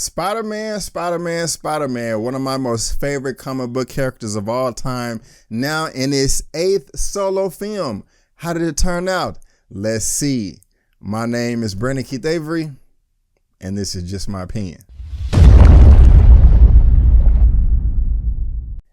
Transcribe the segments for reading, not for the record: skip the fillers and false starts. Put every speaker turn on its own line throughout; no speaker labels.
Spider-Man, one of my most favorite comic book characters of all time, now in its 8th solo film. How did it turn out? Let's see. My name is Brandon Keith Avery, and this is just my opinion.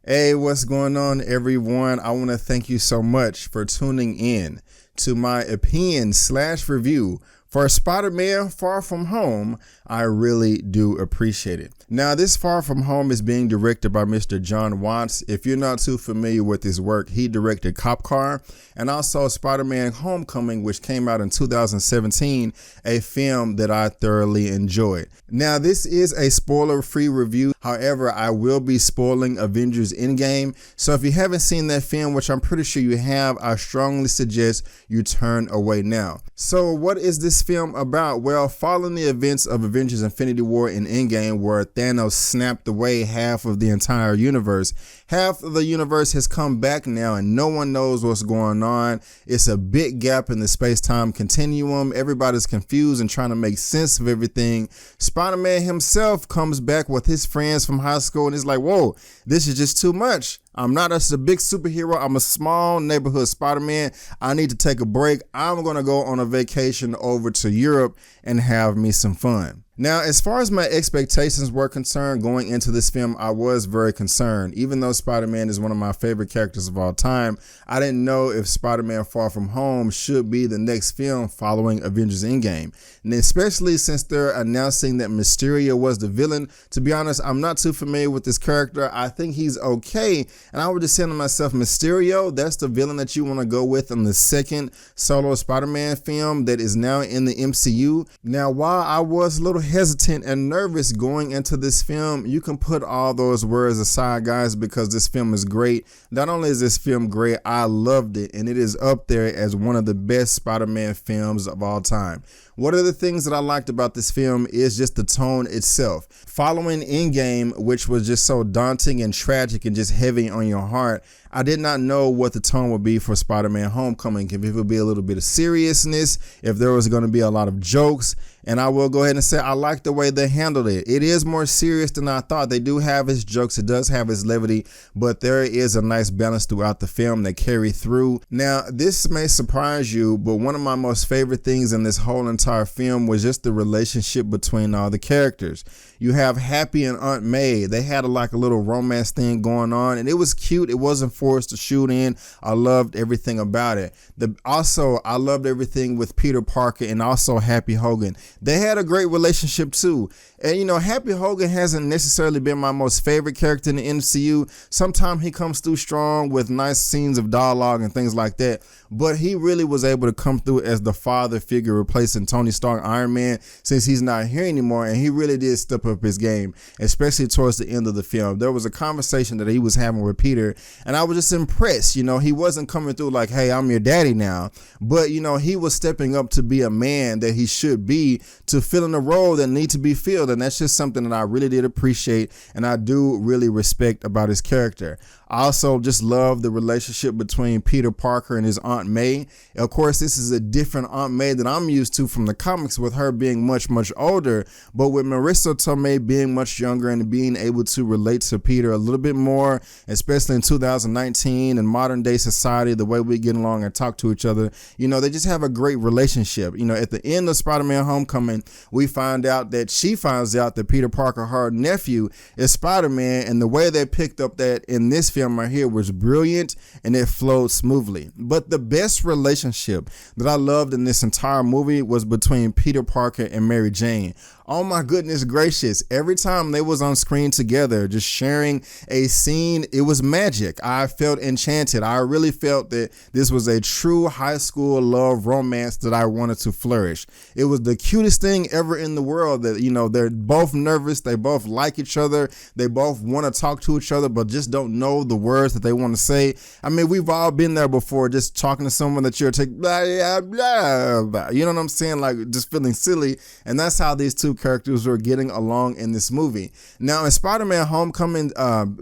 Hey, what's going on, everyone? I want to thank you so much for tuning in to my opinion/review for Spider-Man Far From Home. I really do appreciate it. Now, this Far From Home is being directed by Mr. Jon Watts. If you're not too familiar with his work, he directed Cop Car and also Spider-Man Homecoming, which came out in 2017, a film that I thoroughly enjoyed. Now, this is a spoiler-free review. However, I will be spoiling Avengers Endgame. So if you haven't seen that film, which I'm pretty sure you have, I strongly suggest you turn away now. So what is this film about? Well, following the events of Avengers Infinity War and Endgame, where Thanos snapped away half of the entire universe, half of the universe has come back now and no one knows what's going on. It's a big gap in the space-time continuum. Everybody's confused and trying to make sense of everything. Spider-Man himself comes back with his friends from high school and is like, whoa, this is just too much. I'm not just a big superhero. I'm a small neighborhood Spider-Man. I need to take a break. I'm going to go on a vacation over to Europe and have me some fun. Now, as far as my expectations were concerned going into this film, I was very concerned. Even though Spider-Man is one of my favorite characters of all time, I didn't know if Spider-Man Far From Home should be the next film following Avengers Endgame. And especially since they're announcing that Mysterio was the villain. To be honest, I'm not too familiar with this character. I think he's okay. And I was just saying to myself, Mysterio, that's the villain that you want to go with in the second solo Spider-Man film that is now in the MCU. Now, while I was a little hesitant and nervous going into this film, you can put all those words aside, guys, because this film is great. Not only is this film great, I loved it, and it is up there as one of the best Spider-Man films of all time. One of the things that I liked about this film is just the tone itself. Following Endgame, which was just so daunting and tragic and just heavy on your heart, I did not know what the tone would be for Spider-Man Homecoming. If it would be a little bit of seriousness, if there was going to be a lot of jokes. And I will go ahead and say I like the way they handled it. It is more serious than I thought. They do have its jokes. It does have its levity, but there is a nice balance throughout the film that carry through. Now, this may surprise you, but one of my most favorite things in this whole entire film was just the relationship between all the characters. You have Happy and Aunt May. They had a little romance thing going on, and it was cute. It wasn't forced to shoot in. I loved everything about it. I loved everything with Peter Parker and also Happy Hogan. They had a great relationship too. And Happy Hogan hasn't necessarily been my most favorite character in the MCU. Sometimes he comes through strong with nice scenes of dialogue and things like that. But he really was able to come through as the father figure replacing Tony Stark, Iron Man, since he's not here anymore. And he really did step up his game, especially towards the end of the film. There was a conversation that he was having with Peter, and I was just impressed. He wasn't coming through like, hey, I'm your daddy now. But, he was stepping up to be a man that he should be, to fill in a role that needs to be filled. And that's just something that I really did appreciate, and I do really respect about his character. I also just love the relationship between Peter Parker and his Aunt May. Of course, this is a different Aunt May that I'm used to from the comics, with her being much, much older, but with Marissa Tomei being much younger and being able to relate to Peter a little bit more, especially in 2019 and modern day society, the way we get along and talk to each other. They just have a great relationship. At the end of Spider-Man Homecoming, we find out that she finds out that Peter Parker, her nephew, is Spider-Man, and the way they picked up that in this film right here was brilliant, and it flowed smoothly. But the best relationship that I loved in this entire movie was between Peter Parker and Mary Jane. Oh my goodness gracious. Every time they was on screen together, just sharing a scene, it was magic. I felt enchanted. I really felt that this was a true high school love romance that I wanted to flourish. It was the cutest thing ever in the world that, they're both nervous. They both like each other. They both want to talk to each other, but just don't know the words that they want to say. I mean, we've all been there before, just talking to someone that you're blah, blah, blah, blah. You know what I'm saying? Like, just feeling silly. And that's how these two characters were getting along in this movie. Now, in Spider-Man Homecoming,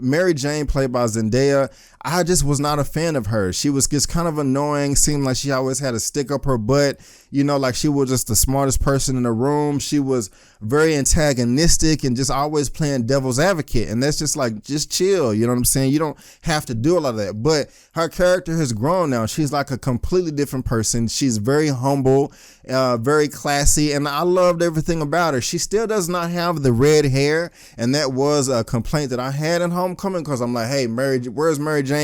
Mary Jane, played by Zendaya, I just was not a fan of her. She was just kind of annoying, seemed like she always had a stick up her butt, you know, like she was just the smartest person in the room. She was very antagonistic and just always playing devil's advocate. And that's just like, just chill, you know what I'm saying? You don't have to do a lot of that. But her character has grown now. She's like a completely different person. She's very humble, very classy, and I loved everything about her. She still does not have the red hair, and that was a complaint that I had in Homecoming, because I'm like, hey, where's Mary Jane?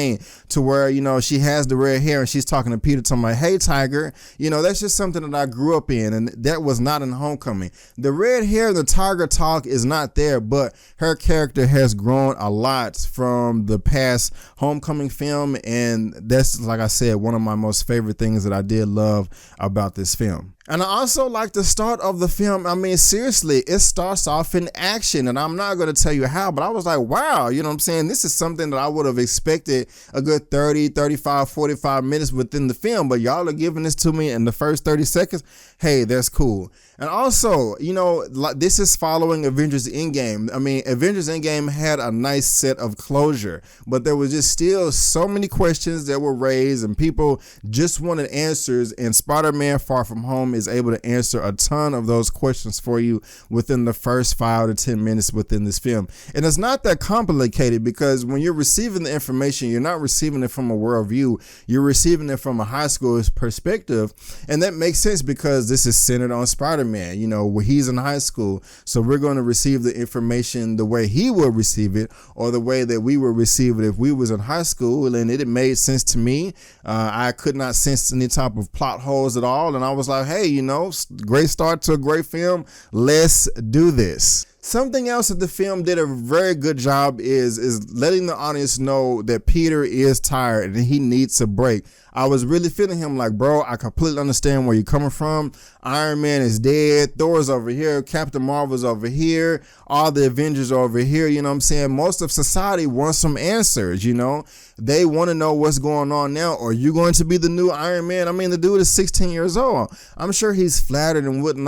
To where, you know, she has the red hair and she's talking to Peter, talking like, hey, Tiger. You know, that's just something that I grew up in, and that was not in Homecoming. The red hair, the Tiger talk is not there, but her character has grown a lot from the past Homecoming film, and that's, like I said, one of my most favorite things that I did love about this film. And I also like the start of the film. I mean, seriously, it starts off in action, and I'm not going to tell you how, but I was like, wow, you know what I'm saying? This is something that I would have expected a good 30, 35, 45 minutes within the film, but y'all are giving this to me in the first 30 seconds. Hey, that's cool. And also, you know, this is following Avengers Endgame. I mean, Avengers Endgame had a nice set of closure, but there was just still so many questions that were raised, and people just wanted answers, and Spider-Man Far From Home is able to answer a ton of those questions for you within the first 5 to 10 minutes within this film. And it's not that complicated, because when you're receiving the information, you're not receiving it from a worldview, you're receiving it from a high school perspective. And that makes sense, because this is centered on Spider-Man, you know, where he's in high school. So we're going to receive the information the way he will receive it, or the way that we would receive it if we was in high school. And it made sense to me. I could not sense any type of plot holes at all. And I was like, hey, you know, great start to a great film. Let's do this. Something else that the film did a very good job is letting the audience know that Peter is tired and he needs a break. I was really feeling him like, bro, I completely understand where you're coming from. Iron Man is dead. Thor's over here. Captain Marvel's over here. All the Avengers are over here. You know what I'm saying? Most of society wants some answers, you know? They want to know what's going on now. Are you going to be the new Iron Man? I mean, the dude is 16 years old. I'm sure he's flattered and would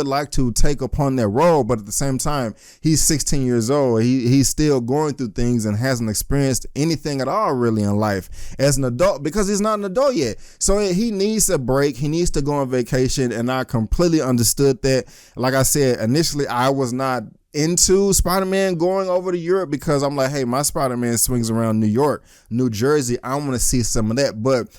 like to take upon that role, but at the same time, he's 16 years old. He's still going through things and hasn't experienced anything at all really in life as an adult, because he's not an adult yet. So he needs a break. He needs to go on vacation, and I completely understood that. Like I said, initially I was not into Spider-Man going over to Europe, because I'm like, hey, my Spider-Man swings around New York, New Jersey. I want to see some of that. But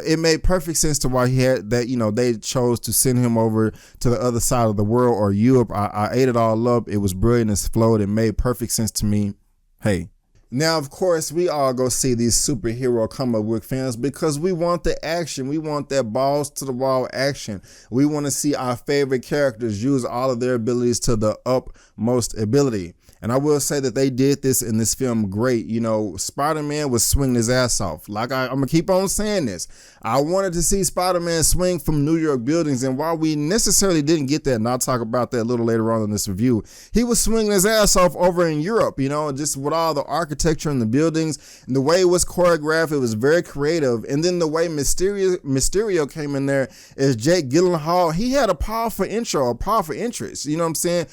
it made perfect sense to why he had that, you know, they chose to send him over to the other side of the world, or Europe. I ate it all up. It was brilliant. It flowed. It made perfect sense to me. Hey. Now, of course, we all go see these superhero comic book films because we want the action. We want that balls to the wall action. We want to see our favorite characters use all of their abilities to the utmost ability. And I will say that they did this in this film great. You know, Spider-Man was swinging his ass off. Like I'm going to keep on saying this. I wanted to see Spider-Man swing from New York buildings. And while we necessarily didn't get that, and I'll talk about that a little later on in this review, he was swinging his ass off over in Europe, you know, just with all the architecture and the buildings and the way it was choreographed. It was very creative. And then the way Mysterio came in there as Jake Gyllenhaal, he had a powerful intro, a powerful entrance. You know what I'm saying?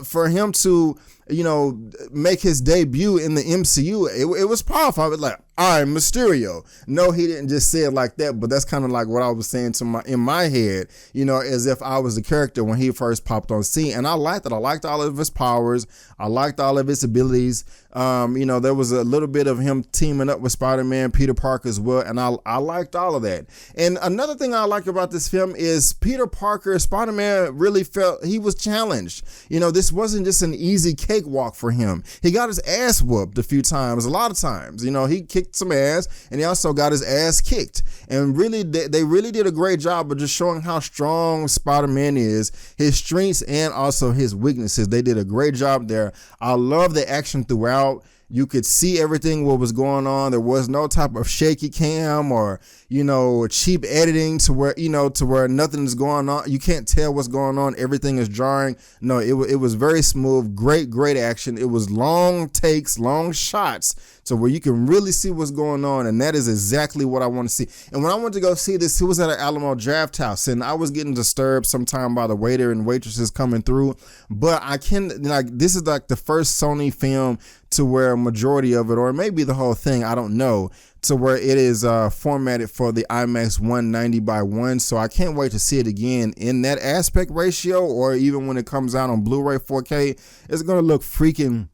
For him to, you know, make his debut in the MCU, it was powerful. I was like, I'm Mysterio. No, he didn't just say it like that, but that's kind of like what I was saying in my head, you know, as if I was the character when he first popped on scene. And I liked it. I liked all of his powers. I liked all of his abilities. You know, there was a little bit of him teaming up with Spider-Man, Peter Parker as well. And I liked all of that. And another thing I like about this film is Peter Parker, Spider-Man, really felt he was challenged. You know, this wasn't just an easy cakewalk for him. He got his ass whooped a lot of times. You know, he kicked some ass, and he also got his ass kicked. And really, they really did a great job of just showing how strong Spider-Man is, his strengths and also his weaknesses. They did a great job there. I love the action throughout. You could see everything what was going on. There was no type of shaky cam or, you know, cheap editing to where, you know, to where nothing is going on. You can't tell what's going on. Everything is jarring. No, it was very smooth. Great action. It was long takes, long shots to where you can really see what's going on. And that is exactly what I want to see. And when I went to go see this, it was at an Alamo Draft House, and I was getting disturbed sometime by the waiter and waitresses coming through. But I can, like, this is like the first Sony film to where a majority of it, or maybe the whole thing, I don't know, to where it is formatted for the IMAX 190:1. So I can't wait to see it again in that aspect ratio, or even when it comes out on Blu-ray 4K. It's going to look freaking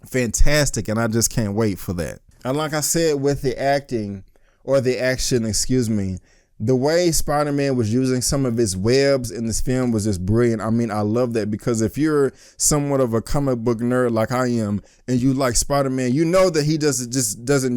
fantastic, and I just can't wait for that. And like I said, with the acting, or the action, excuse me, the way Spider-Man was using some of his webs in this film was just brilliant. I mean, I love that, because if you're somewhat of a comic book nerd like I am, and you like Spider-Man, you know that he doesn't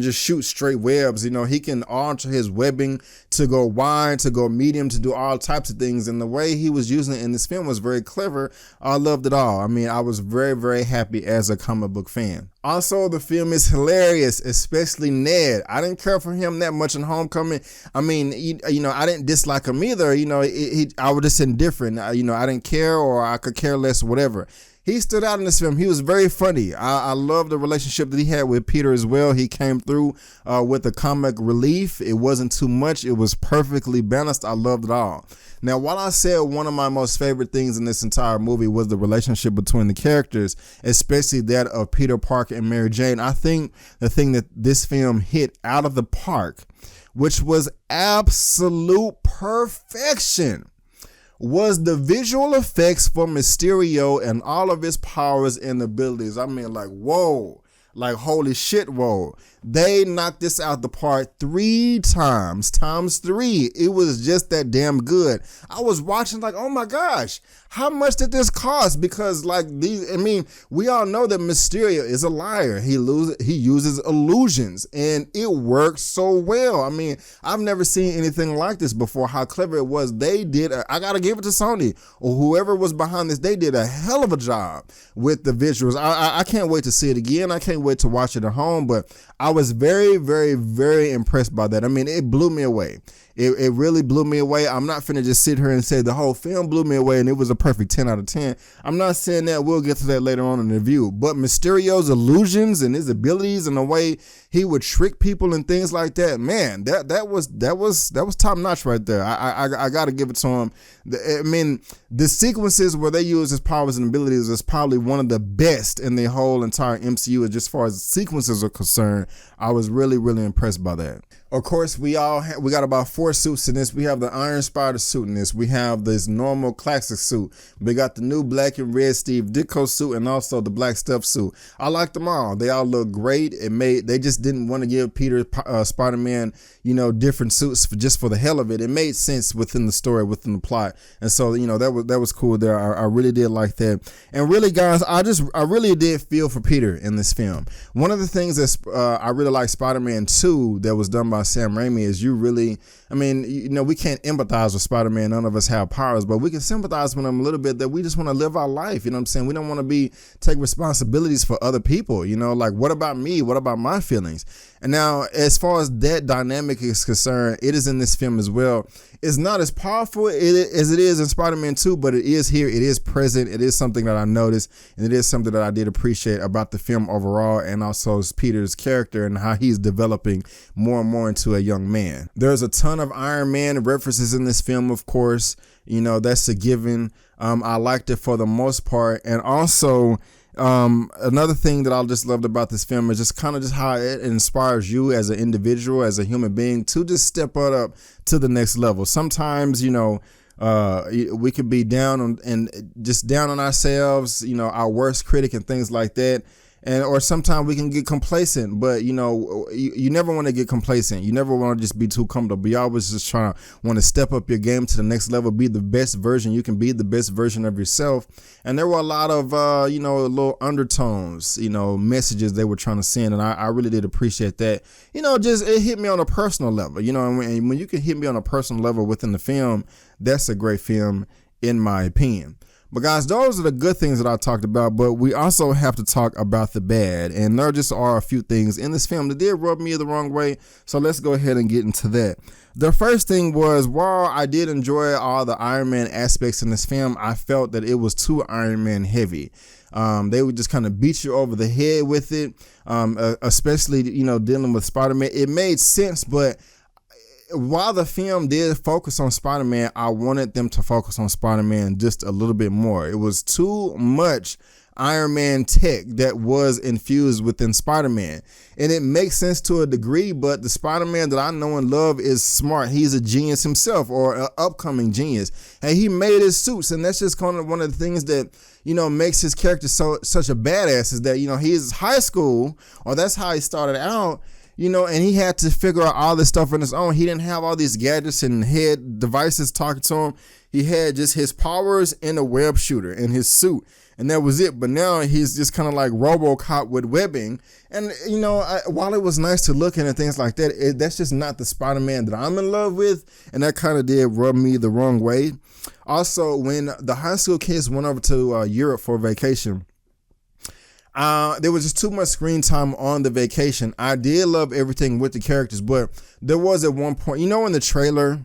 just shoot straight webs. You know, he can alter his webbing to go wide, to go medium, to do all types of things. And the way he was using it in this film was very clever. I loved it all. I mean, I was very happy as a comic book fan. Also, the film is hilarious, especially Ned. I didn't care for him that much in Homecoming. I mean, you know, I didn't dislike him either. You know, I was just indifferent. You know, I didn't care, or I could care less, whatever. He stood out in this film. He was very funny. I love the relationship that he had with Peter as well. He came through with the comic relief. It wasn't too much. It was perfectly balanced. I loved it all. Now, while I said one of my most favorite things in this entire movie was the relationship between the characters, especially that of Peter Parker and Mary Jane, I think the thing that this film hit out of the park, which was absolute perfection, was the visual effects for Mysterio and all of his powers and abilities. I mean, like, whoa, like, holy shit, whoa. They knocked this out the park 3 times, times 3. It was just that damn good. I was watching like, oh my gosh, how much did this cost? Because like these, I mean, we all know that Mysterio is a liar. He uses illusions, and it works so well. I mean, I've never seen anything like this before. How clever it was. They did. I gotta give it to Sony or whoever was behind this. They did a hell of a job with the visuals. I can't wait to see it again. I can't wait to watch it at home. But I was very impressed by that. I mean, it blew me away. It really blew me away. I'm not finna just sit here and say the whole film blew me away and it was a perfect 10 out of 10. I'm not saying that. We'll get to that later on in the review. But Mysterio's illusions and his abilities and the way he would trick people and things like that, man, that was top notch right there. I gotta give it to him. I mean, the sequences where they use his powers and abilities is probably one of the best in the whole entire MCU. Just as far as sequences are concerned, I was really impressed by that. Of course, we got about 4 suits in this. We have the Iron Spider suit in this. We have this normal classic suit. We got the new black and red Steve Ditko suit, and also the black stuff suit. I like them all. They all look great. They just didn't want to give Peter Spider-Man, you know, different suits just for the hell of it. It made sense within the story, within the plot, and so, you know, that was cool there. I really did like that. And really, guys, I really did feel for Peter in this film. One of the things that I really like Spider-Man 2 that was done by Sam Raimi is I mean, you know, we can't empathize with Spider-Man. None of us have powers, but we can sympathize with him a little bit, that we just want to live our life. You know what I'm saying? We don't want to take responsibilities for other people. You know, like, what about me? What about my feelings? And now, as far as that dynamic is concerned, it is in this film as well. It's not as powerful as it is in Spider-Man 2, but it is here. It is present. It is something that I noticed, and it is something that I did appreciate about the film overall, and also Peter's character and how he's developing more and more into a young man. There's a ton of Iron Man references in this film, of course. You know, that's a given. I liked it for the most part, and also another thing that I just loved about this film is just kind of just how it inspires you as an individual, as a human being, to just step up to the next level. Sometimes, you know, we could be down on ourselves, you know, our worst critic and things like that. Or sometimes we can get complacent, but you know, you never want to get complacent. You never want to just be too comfortable. You always just want to step up your game to the next level, be the best version you can be, the best version of yourself. And there were a lot of, you know, little undertones, you know, messages they were trying to send. And I really did appreciate that. You know, just it hit me on a personal level, you know, and when you can hit me on a personal level within the film, that's a great film in my opinion. But guys, those are the good things that I talked about, but we also have to talk about the bad. And there just are a few things in this film that did rub me the wrong way. So let's go ahead and get into that. The first thing was, while I did enjoy all the Iron Man aspects in this film, I felt that it was too Iron Man heavy. They would just kind of beat you over the head with it, especially, dealing with Spider-Man. It made sense, but while the film did focus on Spider-Man, I wanted them to focus on Spider-Man just a little bit more. It was too much Iron Man tech that was infused within Spider-Man. And it makes sense to a degree, but the Spider-Man that I know and love is smart. He's a genius himself, or an upcoming genius. And he made his suits, and that's just kind of one of the things that, makes his character such a badass, is that, he's high school, or that's how he started out, and he had to figure out all this stuff on his own. He didn't have all these gadgets and head devices talking to him. He had just his powers and a web shooter and his suit, and that was it. But now he's just kind of like RoboCop with webbing. And, while it was nice to look at and things like that, that's just not the Spider-Man that I'm in love with. And that kind of did rub me the wrong way. Also, when the high school kids went over to Europe for vacation, there was just too much screen time on the vacation. I did love everything with the characters, but there was at one point, in the trailer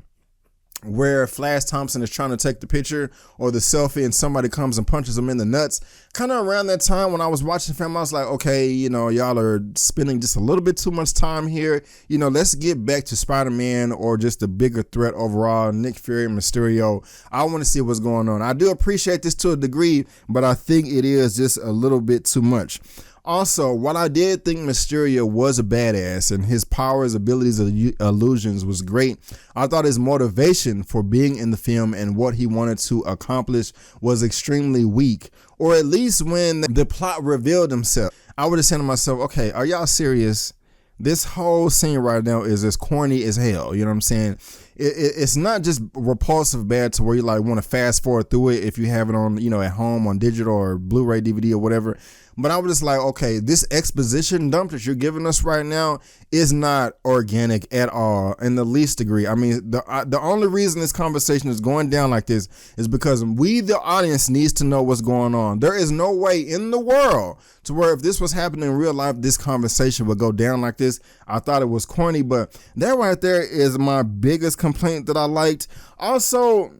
where Flash Thompson is trying to take the picture or the selfie and somebody comes and punches him in the nuts. Kind of around that time when I was watching the film, I was like, okay, y'all are spending just a little bit too much time here. Let's get back to Spider-Man or just the bigger threat overall, Nick Fury, Mysterio. I want to see what's going on. I do appreciate this to a degree, but I think it is just a little bit too much. Also, while I did think Mysterio was a badass and his powers, abilities, illusions was great, I thought his motivation for being in the film and what he wanted to accomplish was extremely weak. Or at least when the plot revealed himself, I would have said to myself, okay, are y'all serious? This whole scene right now is as corny as hell. You know what I'm saying? It's not just repulsive bad to where you want to fast forward through it if you have it on, at home on digital or Blu-ray DVD or whatever. But I was just like, okay, this exposition dump that you're giving us right now is not organic at all in the least degree. I mean, the only reason this conversation is going down like this is because we, the audience, needs to know what's going on. There is no way in the world to where if this was happening in real life, this conversation would go down like this. I thought it was corny, but that right there is my biggest complaint that I liked. Also,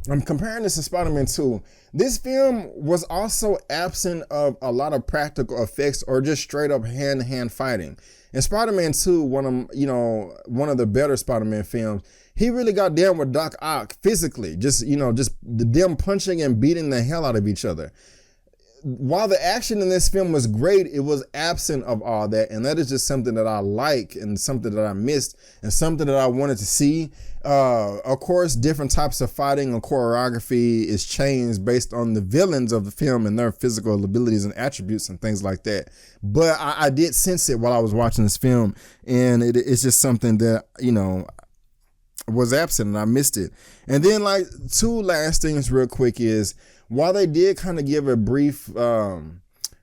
I'm comparing this to Spider-Man 2. This film was also absent of a lot of practical effects or just straight up hand-to-hand fighting. In Spider-Man 2, one of the better Spider-Man films, he really got down with Doc Ock physically, just them punching and beating the hell out of each other. While the action in this film was great, it was absent of all that, and that is just something that I like and something that I missed and something that I wanted to see. Of course, different types of fighting and choreography is changed based on the villains of the film and their physical abilities and attributes and things like that. But I did sense it while I was watching this film, and it's just something that, was absent and I missed it. And then two last things real quick is, while they did kind of give a brief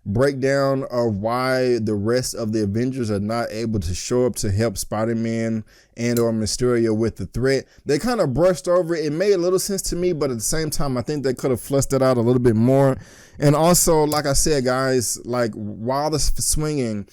breakdown of why the rest of the Avengers are not able to show up to help Spider-Man and or Mysterio with the threat, they kind of brushed over it. It made a little sense to me, but at the same time, I think they could have fleshed that out a little bit more. And also, like I said, guys, while the swinging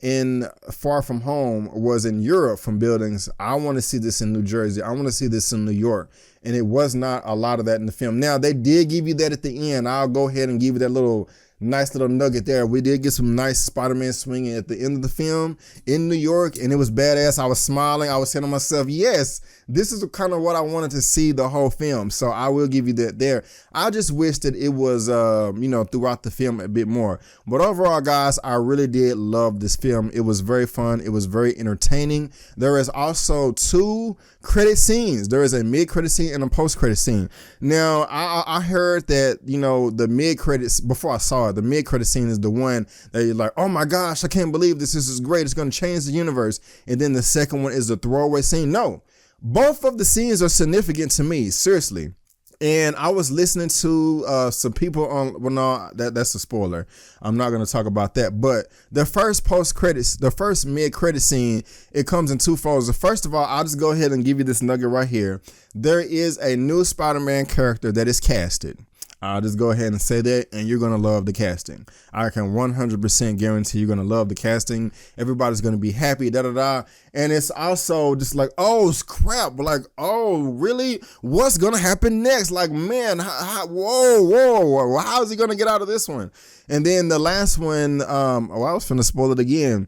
in Far From Home was in Europe from buildings, I want to see this in New Jersey. I want to see this in New York. And it was not a lot of that in the film. Now, they did give you that at the end. I'll go ahead and give you that nice little nugget there. We did get some nice Spider-Man swinging at the end of the film in New York, and it was badass. I was smiling. I was saying to myself, yes, this is kind of what I wanted to see the whole film. So I will give you that there. I just wish that it was, throughout the film a bit more. But overall, guys, I really did love this film. It was very fun. It was very entertaining. There is also 2 credit scenes. There is a mid-credit scene and a post-credit scene. Now, I heard that, the mid-credits, before I saw it, the mid-credit scene is the one that you're like, oh my gosh, I can't believe this. This is great. It's going to change the universe. And then the second one is the throwaway scene. No, both of the scenes are significant to me. Seriously. And I was listening to some people on, well, no, that's a spoiler. I'm not going to talk about that. But the first mid-credit scene, it comes in two folds. First of all, I'll just go ahead and give you this nugget right here. There is a new Spider-Man character that is casted. I'll just go ahead and say that, and you're going to love the casting. I can 100% guarantee you're going to love the casting. Everybody's going to be happy, da-da-da. And it's also just like, oh, crap. Like, oh, really? What's going to happen next? Like, man, whoa. How is he going to get out of this one? And then the last one, I was finna spoil it again.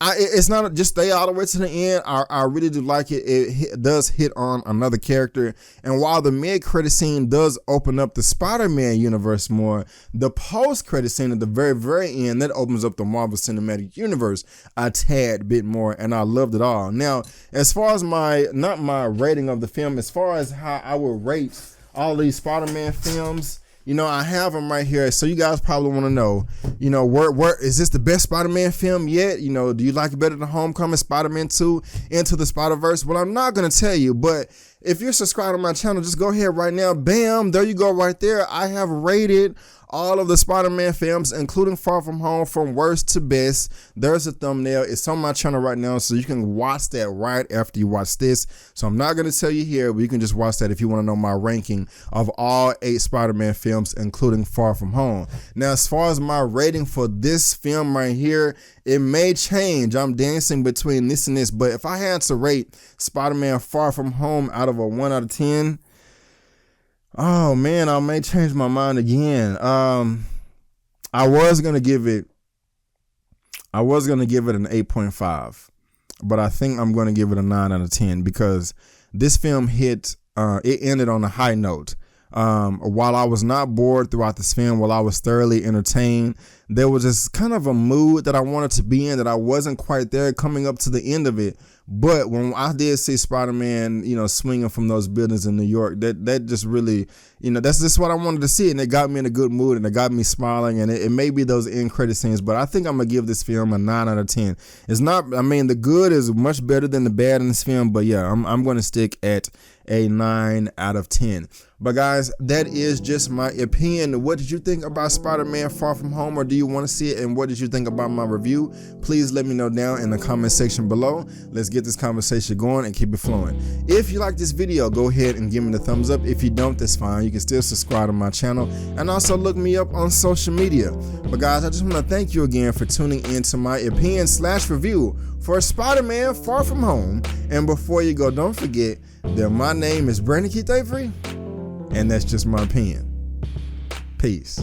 It's not just stay all the way to the end. I really do like it. It does hit on another character. And while the mid-credit scene does open up the Spider-Man universe more, the post-credit scene at the very, very end, that opens up the Marvel Cinematic Universe a tad bit more. And I loved it all. Now, as far as not my rating of the film, as far as how I would rate all these Spider-Man films, you know, I have them right here. So you guys probably want to know, you know, where is this the best Spider-Man film yet? You know, do you like it better than Homecoming, Spider-Man 2, Into the Spider-Verse? Well, I'm not going to tell you, but if you're subscribed to my channel, just go ahead right now. Bam, there you go right there. I have rated all of the Spider-Man films, including Far From Home, from worst to best. There's a thumbnail. It's on my channel right now, so you can watch that right after you watch this. So I'm not going to tell you here, but you can just watch that if you want to know my ranking of all 8 Spider-Man films, including Far From Home. Now, as far as my rating for this film right here, it may change. I'm dancing between this and this, but if I had to rate Spider-Man Far From Home out of a 1 out of 10, oh man, I may change my mind again. I was gonna give it an 8.5, but I think I'm gonna give it a 9 out of 10 because this film it ended on a high note. While I was not bored throughout this film, while I was thoroughly entertained, there was just kind of a mood that I wanted to be in that I wasn't quite there coming up to the end of it. But when I did see Spider-Man, you know, swinging from those buildings in New York, that just really, you know, that's just what I wanted to see. And it got me in a good mood and it got me smiling. And it may be those end credit scenes, but I think I'm going to give this film a 9 out of 10. It's not, I mean, the good is much better than the bad in this film. But yeah, I'm going to stick at a 9 out of 10. But guys, that is just my opinion. What did you think about Spider-Man Far From Home, or do you want to see it? And what did you think about my review? Please let me know down in the comment section below. Let's get this conversation going and keep it flowing. If you like this video, go ahead and give me the thumbs up. If you don't, that's fine. You can still subscribe to my channel and also look me up on social media. But guys, I just want to thank you again for tuning in to my opinion/review for Spider-Man Far From Home. And before you go, don't forget that my name is Brandon Keith Avery, and that's just my opinion. Peace.